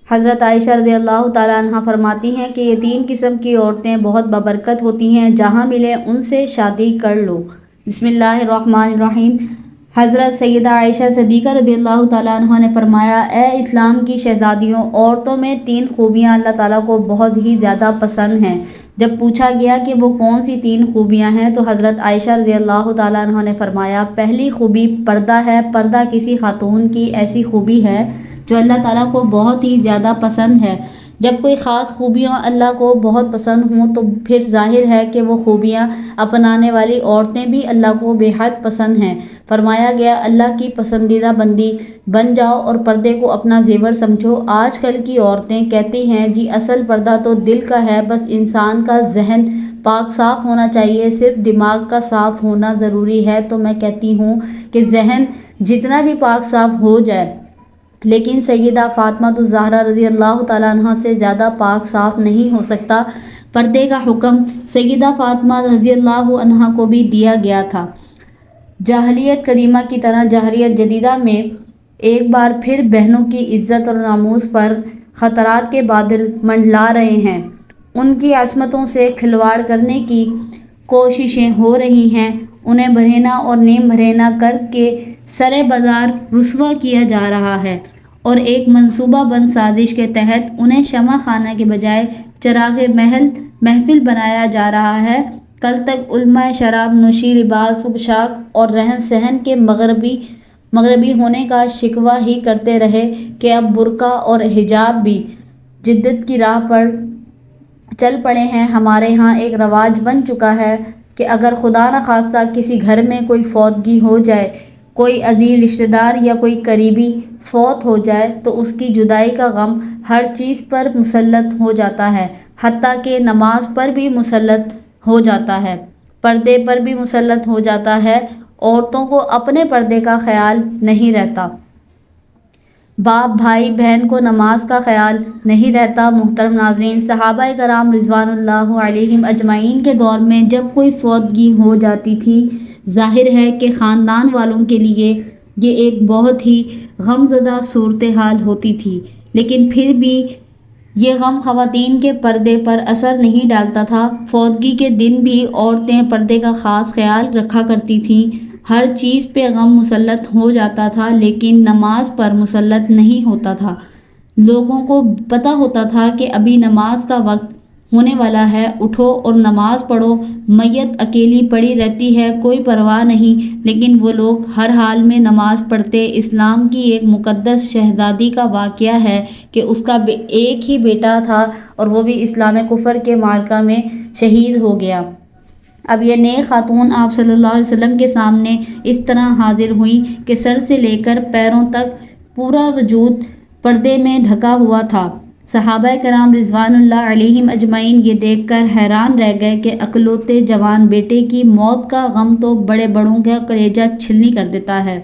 حضرت عائشہ رضی اللہ تعالیٰ عنہ فرماتی ہیں کہ یہ 3 قسم کی عورتیں بہت بابرکت ہوتی ہیں، جہاں ملے ان سے شادی کر لو۔ بسم اللہ الرحمن الرحیم۔ حضرت سیدہ عائشہ صدیقہ رضی اللہ تعالیٰ عنہ نے فرمایا، اے اسلام کی شہزادیوں، عورتوں میں 3 خوبیاں اللہ تعالیٰ کو بہت ہی زیادہ پسند ہیں۔ جب پوچھا گیا کہ وہ کون سی 3 خوبیاں ہیں تو حضرت عائشہ رضی اللہ تعالیٰ عنہ نے فرمایا، پہلی خوبی پردہ ہے۔ پردہ کسی خاتون کی ایسی خوبی ہے جو اللہ تعالیٰ کو بہت ہی زیادہ پسند ہے۔ جب کوئی خاص خوبیاں اللہ کو بہت پسند ہوں تو پھر ظاہر ہے کہ وہ خوبیاں اپنانے والی عورتیں بھی اللہ کو بے حد پسند ہیں۔ فرمایا گیا، اللہ کی پسندیدہ بندی بن جاؤ اور پردے کو اپنا زیور سمجھو۔ آج کل کی عورتیں کہتی ہیں جی اصل پردہ تو دل کا ہے، بس انسان کا ذہن پاک صاف ہونا چاہیے، صرف دماغ کا صاف ہونا ضروری ہے۔ تو میں کہتی ہوں کہ ذہن جتنا بھی پاک صاف ہو جائے لیکن سیدہ فاطمہ الزہرا رضی اللہ تعالیٰ عنہ سے زیادہ پاک صاف نہیں ہو سکتا۔ پردے کا حکم سیدہ فاطمہ رضی اللہ عنہ کو بھی دیا گیا تھا۔ جاہلیت قدیمہ کی طرح جاہلیت جدیدہ میں ایک بار پھر بہنوں کی عزت اور ناموس پر خطرات کے بادل منڈلا رہے ہیں۔ ان کی عصمتوں سے کھلواڑ کرنے کی کوششیں ہو رہی ہیں، انہیں برہنہ اور نیم برہنہ کر کے سرے بازار رسوا کیا جا رہا ہے اور ایک منصوبہ بند سازش کے تحت انہیں شمع خانہ کے بجائے چراغ محفل بنایا جا رہا ہے۔ کل تک علماء شراب نوشی، لباس و پوشاک اور رہن سہن کے مغربی ہونے کا شکوہ ہی کرتے رہے کہ اب برقع اور حجاب بھی جدت کی راہ پر چل پڑے ہیں۔ ہمارے ہاں ایک رواج بن چکا ہے کہ اگر خدا نخواستہ کسی گھر میں کوئی فوتگی ہو جائے، کوئی عزیز رشتہ دار یا کوئی قریبی فوت ہو جائے تو اس کی جدائی کا غم ہر چیز پر مسلط ہو جاتا ہے، حتیٰ کہ نماز پر بھی مسلط ہو جاتا ہے، پردے پر بھی مسلط ہو جاتا ہے۔ عورتوں کو اپنے پردے کا خیال نہیں رہتا، باپ بھائی بہن کو نماز کا خیال نہیں رہتا۔ محترم ناظرین، صحابہ کرام رضوان اللہ علیہم اجمعین کے دور میں جب کوئی فوتگی ہو جاتی تھی، ظاہر ہے کہ خاندان والوں کے لیے یہ ایک بہت ہی غمزدہ صورتحال ہوتی تھی، لیکن پھر بھی یہ غم خواتین کے پردے پر اثر نہیں ڈالتا تھا۔ فوتگی کے دن بھی عورتیں پردے کا خاص خیال رکھا کرتی تھیں۔ ہر چیز پہ غم مسلط ہو جاتا تھا لیکن نماز پر مسلط نہیں ہوتا تھا۔ لوگوں کو پتہ ہوتا تھا کہ ابھی نماز کا وقت ہونے والا ہے، اٹھو اور نماز پڑھو۔ میت اکیلی پڑی رہتی ہے، کوئی پرواہ نہیں، لیکن وہ لوگ ہر حال میں نماز پڑھتے۔ اسلام کی ایک مقدس شہزادی کا واقعہ ہے کہ اس کا ایک ہی بیٹا تھا اور وہ بھی اسلام کفر کے معرکہ میں شہید ہو گیا۔ اب یہ نیک خاتون آپ صلی اللہ علیہ وسلم کے سامنے اس طرح حاضر ہوئی کہ سر سے لے کر پیروں تک پورا وجود پردے میں ڈھکا ہوا تھا۔ صحابہ کرام رضوان اللہ علیہم اجمعین یہ دیکھ کر حیران رہ گئے کہ اکلوتے جوان بیٹے کی موت کا غم تو بڑے بڑوں کا کلیجہ چھلنی کر دیتا ہے،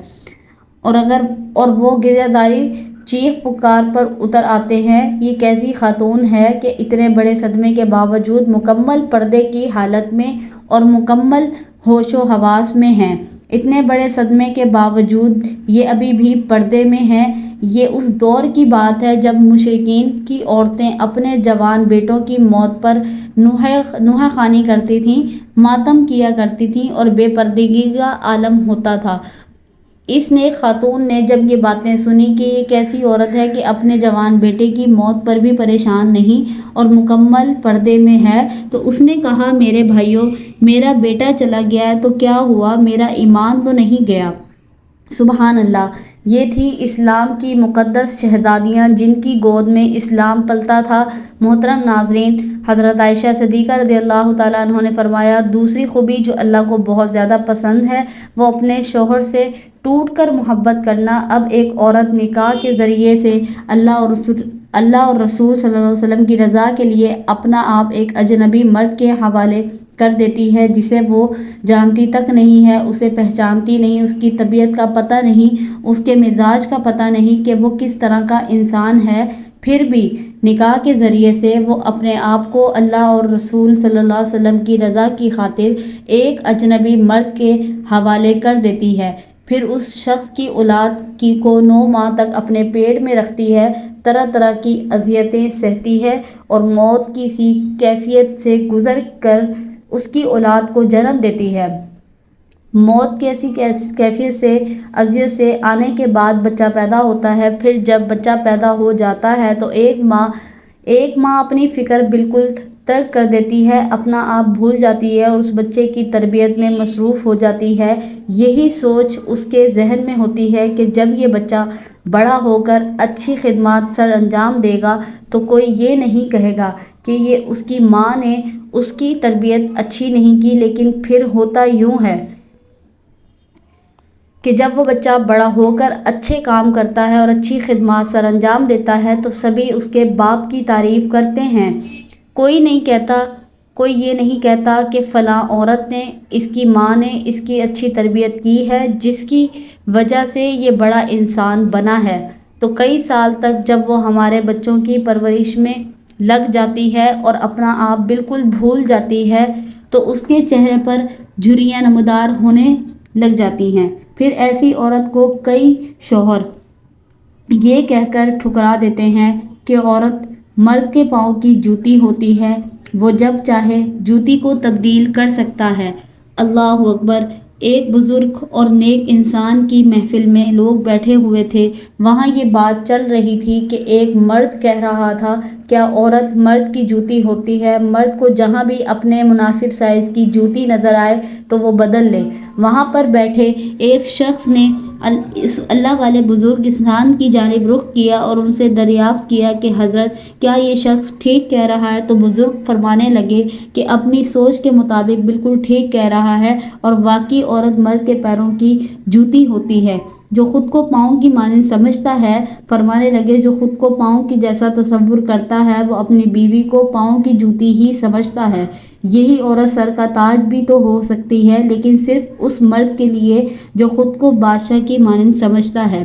اور وہ گریہ داری چیخ پکار پر اتر آتے ہیں۔ یہ کیسی خاتون ہے کہ اتنے بڑے صدمے کے باوجود مکمل پردے کی حالت میں اور مکمل ہوش و حواس میں ہیں۔ اتنے بڑے صدمے کے باوجود یہ ابھی بھی پردے میں ہیں۔ یہ اس دور کی بات ہے جب مشرکین کی عورتیں اپنے جوان بیٹوں کی موت پر نوحہ خوانی کرتی تھیں، ماتم کیا کرتی تھیں اور بے پردگی کا عالم ہوتا تھا۔ اس نیک خاتون نے جب یہ باتیں سنی کہ یہ کیسی عورت ہے کہ اپنے جوان بیٹے کی موت پر بھی پریشان نہیں اور مکمل پردے میں ہے، تو اس نے کہا، میرے بھائیو، میرا بیٹا چلا گیا ہے تو کیا ہوا، میرا ایمان تو نہیں گیا۔ سبحان اللہ! یہ تھی اسلام کی مقدس شہزادیاں جن کی گود میں اسلام پلتا تھا۔ محترم ناظرین، حضرت عائشہ صدیقہ رضی اللہ تعالیٰ عنہ نے فرمایا، دوسری خوبی جو اللہ کو بہت زیادہ پسند ہے وہ اپنے شوہر سے ٹوٹ کر محبت کرنا۔ اب ایک عورت نکاح کے ذریعے سے اللہ اور رسول صلی اللہ علیہ وسلم کی رضا کے لیے اپنا آپ ایک اجنبی مرد کے حوالے کر دیتی ہے جسے وہ جانتی تک نہیں ہے، اسے پہچانتی نہیں، اس کی طبیعت کا پتہ نہیں، اس کے مزاج کا پتہ نہیں کہ وہ کس طرح کا انسان ہے۔ پھر بھی نکاح کے ذریعے سے وہ اپنے آپ کو اللہ اور رسول صلی اللہ علیہ وسلم کی رضا کی خاطر ایک اجنبی مرد کے حوالے کر دیتی ہے۔ پھر اس شخص کی اولاد کی کو 9 ماہ تک اپنے پیٹ میں رکھتی ہے، طرح طرح کی اذیتیں سہتی ہے اور موت کی سی کیفیت سے گزر کر اس کی اولاد کو جنم دیتی ہے۔ موت کی ایسی کیفیت سے اذیت سے آنے کے بعد بچہ پیدا ہوتا ہے۔ پھر جب بچہ پیدا ہو جاتا ہے تو ایک ماں اپنی فکر بالکل ترک کر دیتی ہے، اپنا آپ بھول جاتی ہے اور اس بچے کی تربیت میں مصروف ہو جاتی ہے۔ یہی سوچ اس کے ذہن میں ہوتی ہے کہ جب یہ بچہ بڑا ہو کر اچھی خدمات سر انجام دے گا تو کوئی یہ نہیں کہے گا کہ یہ اس کی ماں نے اس کی تربیت اچھی نہیں کی۔ لیکن پھر ہوتا یوں ہے کہ جب وہ بچہ بڑا ہو کر اچھے کام کرتا ہے اور اچھی خدمات سر انجام دیتا ہے تو سبھی اس کے باپ کی تعریف کرتے ہیں۔ کوئی یہ نہیں کہتا کہ فلاں عورت نے، اس کی ماں نے اس کی اچھی تربیت کی ہے جس کی وجہ سے یہ بڑا انسان بنا ہے۔ تو کئی سال تک جب وہ ہمارے بچوں کی پرورش میں لگ جاتی ہے اور اپنا آپ بالکل بھول جاتی ہے تو اس کے چہرے پر جھریاں نمودار ہونے لگ جاتی ہیں۔ پھر ایسی عورت کو کئی شوہر یہ کہہ کر ٹھکرا دیتے ہیں کہ عورت مرد کے پاؤں کی جوتی ہوتی ہے، وہ جب چاہے جوتی کو تبدیل کر سکتا ہے۔ اللہ اکبر! ایک بزرگ اور نیک انسان کی محفل میں لوگ بیٹھے ہوئے تھے۔ وہاں یہ بات چل رہی تھی کہ ایک مرد کہہ رہا تھا، کیا عورت مرد کی جوتی ہوتی ہے؟ مرد کو جہاں بھی اپنے مناسب سائز کی جوتی نظر آئے تو وہ بدل لے۔ وہاں پر بیٹھے ایک شخص نے اس اللہ والے بزرگ انسان کی جانب رخ کیا اور ان سے دریافت کیا کہ حضرت، کیا یہ شخص ٹھیک کہہ رہا ہے؟ تو بزرگ فرمانے لگے کہ اپنی سوچ کے مطابق بالکل ٹھیک کہہ رہا ہے، اور واقعی عورت مرد کے پیروں کی جوتی ہوتی ہے جو خود کو پاؤں کی مانند سمجھتا ہے۔ فرمانے لگے، جو خود کو پاؤں کی جیسا تصور کرتا ہے وہ اپنی بیوی کو پاؤں کی جوتی ہی سمجھتا ہے۔ یہی عورت سر کا تاج بھی تو ہو سکتی ہے، لیکن صرف اس مرد کے لیے جو خود کو بادشاہ کی مانند سمجھتا ہے۔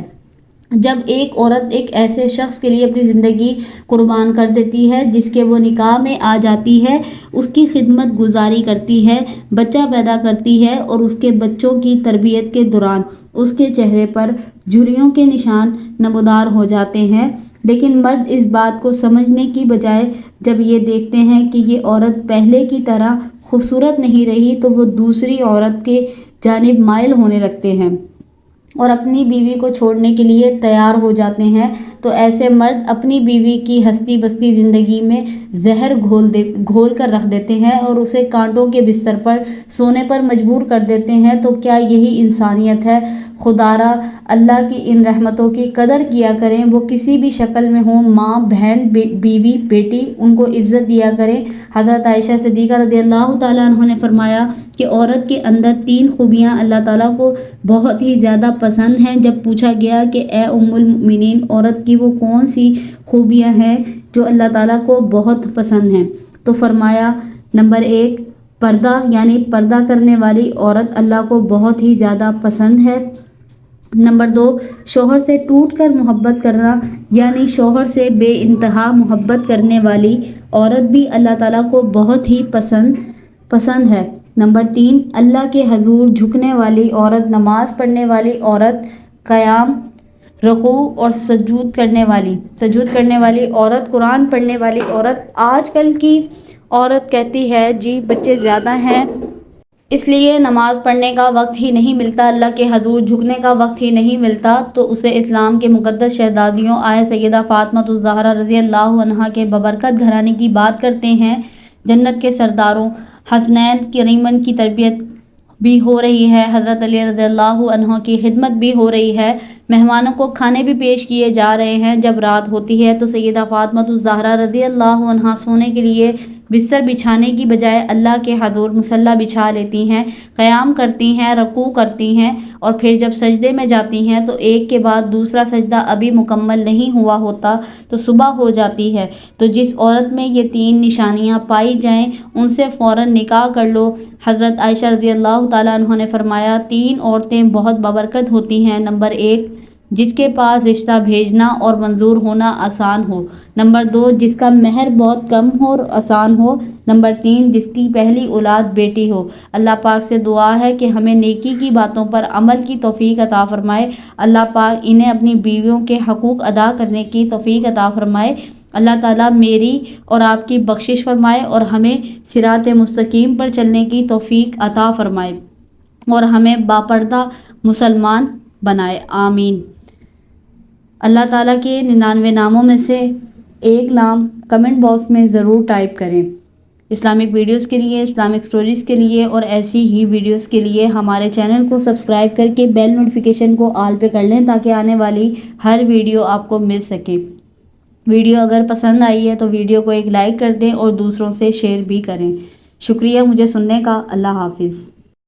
جب ایک عورت ایک ایسے شخص کے لیے اپنی زندگی قربان کر دیتی ہے جس کے وہ نکاح میں آ جاتی ہے، اس کی خدمت گزاری کرتی ہے، بچہ پیدا کرتی ہے اور اس کے بچوں کی تربیت کے دوران اس کے چہرے پر جھریوں کے نشان نمودار ہو جاتے ہیں، لیکن مرد اس بات کو سمجھنے کی بجائے جب یہ دیکھتے ہیں کہ یہ عورت پہلے کی طرح خوبصورت نہیں رہی تو وہ دوسری عورت کی جانب مائل ہونے لگتے ہیں اور اپنی بیوی کو چھوڑنے کے لیے تیار ہو جاتے ہیں۔ تو ایسے مرد اپنی بیوی کی ہستی بستی زندگی میں زہر گھول کر رکھ دیتے ہیں اور اسے کانٹوں کے بستر پر سونے پر مجبور کر دیتے ہیں۔ تو کیا یہی انسانیت ہے؟ خدارا اللہ کی ان رحمتوں کی قدر کیا کریں، وہ کسی بھی شکل میں ہوں، ماں، بہن، بیوی، بیٹی، ان کو عزت دیا کریں۔ حضرت عائشہ صدیقہ رضی اللہ تعالیٰ عنہ نے فرمایا کہ عورت کے اندر 3 خوبیاں اللہ تعالیٰ کو بہت ہی زیادہ پسند ہیں۔ جب پوچھا گیا کہ اے ام المؤمنین، عورت کی وہ کون سی خوبیاں ہیں جو اللہ تعالیٰ کو بہت پسند ہیں، تو فرمایا نمبر 1 پردہ، یعنی پردہ کرنے والی عورت اللہ کو بہت ہی زیادہ پسند ہے۔ نمبر 2 شوہر سے ٹوٹ کر محبت کرنا، یعنی شوہر سے بے انتہا محبت کرنے والی عورت بھی اللہ تعالیٰ کو بہت ہی پسند ہے۔ نمبر 3 اللہ کے حضور جھکنے والی عورت، نماز پڑھنے والی عورت، قیام، رکوع اور سجود کرنے والی عورت، قرآن پڑھنے والی عورت۔ آج کل کی عورت کہتی ہے جی بچے زیادہ ہیں اس لیے نماز پڑھنے کا وقت ہی نہیں ملتا، اللہ کے حضور جھکنے کا وقت ہی نہیں ملتا، تو اسے اسلام کے مقدس شہزادیوں آئے سیدہ فاطمہ الزہرا رضی اللہ عنہا کے بابرکت گھرانے کی بات کرتے ہیں۔ جنت کے سرداروں حسنین کریمین کی تربیت بھی ہو رہی ہے، حضرت علی رضی اللہ عنہ کی خدمت بھی ہو رہی ہے، مہمانوں کو کھانے بھی پیش کیے جا رہے ہیں۔ جب رات ہوتی ہے تو سیدہ فاطمہ الزہرا رضی اللہ عنہا سونے کے لیے بستر بچھانے کی بجائے اللہ کے حضور مصلی بچھا لیتی ہیں، قیام کرتی ہیں، رکوع کرتی ہیں، اور پھر جب سجدے میں جاتی ہیں تو ایک کے بعد دوسرا سجدہ ابھی مکمل نہیں ہوا ہوتا تو صبح ہو جاتی ہے۔ تو جس عورت میں یہ 3 نشانیاں پائی جائیں ان سے فوراً نکاح کر لو۔ حضرت عائشہ رضی اللہ تعالیٰ عنہ نے فرمایا 3 عورتیں بہت بابرکت ہوتی ہیں۔ نمبر 1 جس کے پاس رشتہ بھیجنا اور منظور ہونا آسان ہو۔ نمبر 2، جس کا مہر بہت کم ہو اور آسان ہو۔ نمبر 3، جس کی پہلی اولاد بیٹی ہو۔ اللہ پاک سے دعا ہے کہ ہمیں نیکی کی باتوں پر عمل کی توفیق عطا فرمائے۔ اللہ پاک انہیں اپنی بیویوں کے حقوق ادا کرنے کی توفیق عطا فرمائے۔ اللہ تعالیٰ میری اور آپ کی بخشش فرمائے اور ہمیں صراط مستقیم پر چلنے کی توفیق عطا فرمائے اور ہمیں باپردہ مسلمان بنائے، آمین۔ اللہ تعالیٰ کے 99 ناموں میں سے ایک نام کمنٹ باکس میں ضرور ٹائپ کریں۔ اسلامک ویڈیوز کے لیے، اسلامک سٹوریز کے لیے اور ایسی ہی ویڈیوز کے لیے ہمارے چینل کو سبسکرائب کر کے بیل نوٹیفیکیشن کو آل پہ کر لیں تاکہ آنے والی ہر ویڈیو آپ کو مل سکے۔ ویڈیو اگر پسند آئی ہے تو ویڈیو کو ایک لائک کر دیں اور دوسروں سے شیئر بھی کریں۔ شکریہ مجھے سننے کا۔ اللہ حافظ۔